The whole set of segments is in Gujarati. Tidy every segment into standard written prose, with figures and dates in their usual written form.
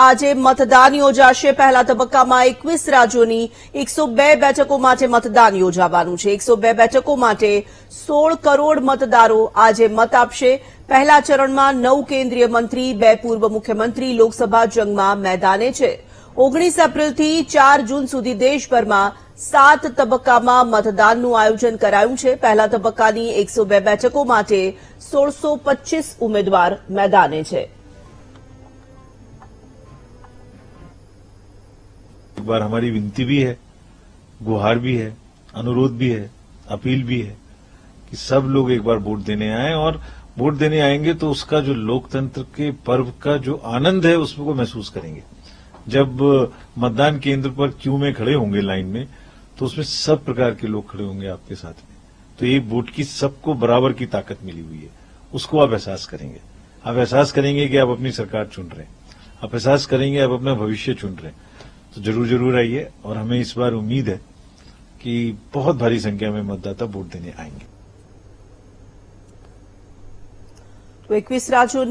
આજે મતદાન યોજાશે। પહેલા તબક્કામાં 21 રાજ્યોની 102 બેઠકો માટે મતદાન યોજાવાનું છે। 102 બેઠકો માટે 16 કરોડ મતદારો આજે મત આપશે। પહેલા ચરણમાં 9 કેન્દ્રીય મંત્રી, 2 પૂર્વ મુખ્યમંત્રી લોકસભા જંગમાં મેદાને છે। 19 એપ્રિલથી 4 જૂન સુધી દેશભરમાં 7 તબક્કામાં મતદાનનું આયોજન કરાયું છે। પહેલા તબક્કાની 102 બેઠકો માટે 1625 ઉમેદવાર મેદાને છે। एक बार हमारी विनती भी है, गुहार भी है, अनुरोध भी है, अपील भी है कि सब लोग एक बार वोट देने आए और वोट देने आएंगे तो उसका जो लोकतंत्र के पर्व का जो आनंद है उसको महसूस करेंगे। जब मतदान केंद्र पर क्यू में खड़े होंगे लाइन में तो उसमें सब प्रकार के लोग खड़े होंगे आपके साथ में, तो एक वोट की सबको बराबर की ताकत मिली हुई है, उसको आप एहसास करेंगे। आप एहसास करेंगे कि आप अपनी सरकार चुन रहे हैं, आप एहसास करेंगे आप अपना भविष्य चुन रहे हैं। तो जरूर आइए और हमें इस बार उम्मीद है कि बहुत भारी संख्या में मतदाता वोट देने आएंगे। तो 21 राज्यों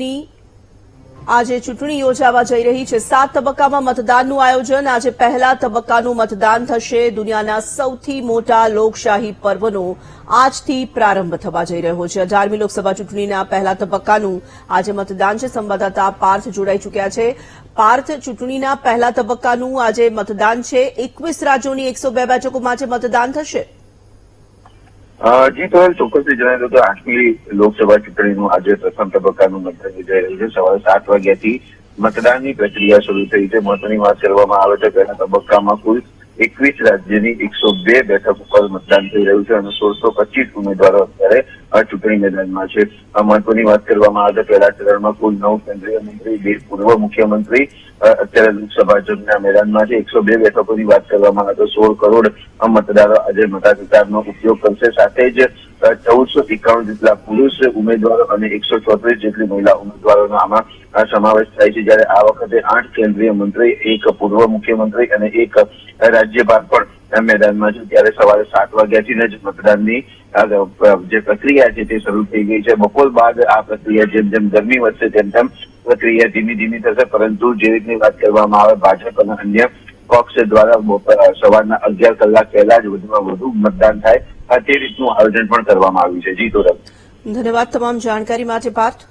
આજે ચૂંટણી યોજાવા જઈ રહી છે। 7 તબક્કામાં મતદાનનું આયોજન। આજે પહેલા તબક્કાનું મતદાન થશે। દુનિયાના સૌથી મોટા લોકશાહી પર્વનો આજથી પ્રારંભ થવા જઈ રહ્યો છે। 18મી લોકસભા ચૂંટણીના પહેલા તબક્કાનું આજે મતદાન છે। સંવાદદાતા પાર્થ જોડાઈ ચૂક્યા છે। પાર્થ, ચૂંટણીના પહેલા તબક્કાનું આજે મતદાન છે। 21 રાજ્યોની 102 બેઠકો માટે મતદાન થશે। જી તો ચોક્કસથી જણાવી દઉં તો 8મી લોકસભા ચૂંટણીનું આજે પ્રથમ તબક્કાનું મતદાન યોજાઈ રહ્યું છે। સવારે 7 વાગ્યાથી મતદાનની પ્રક્રિયા શરૂ થઈ છે। મહત્વની વાત કરવામાં આવે તો પહેલા તબક્કામાં કુલ 21 રાજ્યની 102 બેઠકો પર મતદાન થઈ રહ્યું છે અને 1625 ઉમેદવારો અત્યારે ચૂંટણી મેદાનમાં છે। મહત્વની વાત કરવામાં આવે તો પહેલા ચરણમાં કુલ 9 કેન્દ્રીય મંત્રી, 2 પૂર્વ મુખ્યમંત્રી અત્યારે લોકસભા ચૂંટણીના મેદાનમાં છે। 102 બેઠકોની વાત કરવામાં આવે તો 16 કરોડ મતદારો આજે મતાધિકારનો ઉપયોગ કરશે। સાથે જ 1451 જેટલા પુરુષ ઉમેદવારો અને 134 જેટલી મહિલા ઉમેદવારોનો આમાં સમાવેશ થાય છે। જ્યારે આ વખતે 8 કેન્દ્રીય મંત્રી, 1 પૂર્વ મુખ્યમંત્રી અને 1 રાજ્યપાલ પણ મેદાનમાં છે। ત્યારે સવારે 7 વાગ્યાથી જ મતદાનની જે પ્રક્રિયા છે તે શરૂ થઈ ગઈ છે। બપોર બાદ આ પ્રક્રિયા જેમ જેમ ગરમી વધશે તેમ પ્રક્રિયા ધીમી થશે, પરંતુ જે રીતની વાત કરવામાં આવે ભાજપ અને અન્ય પક્ષ દ્વારા સવારના 11 કલાક પહેલા જ વધુમાં વધુ મતદાન થાય તે રીતનું આયોજન પણ કરવામાં આવ્યું છે। જી તો ધન્યવાદ તમામ જાણકારી માટે પાર્થ।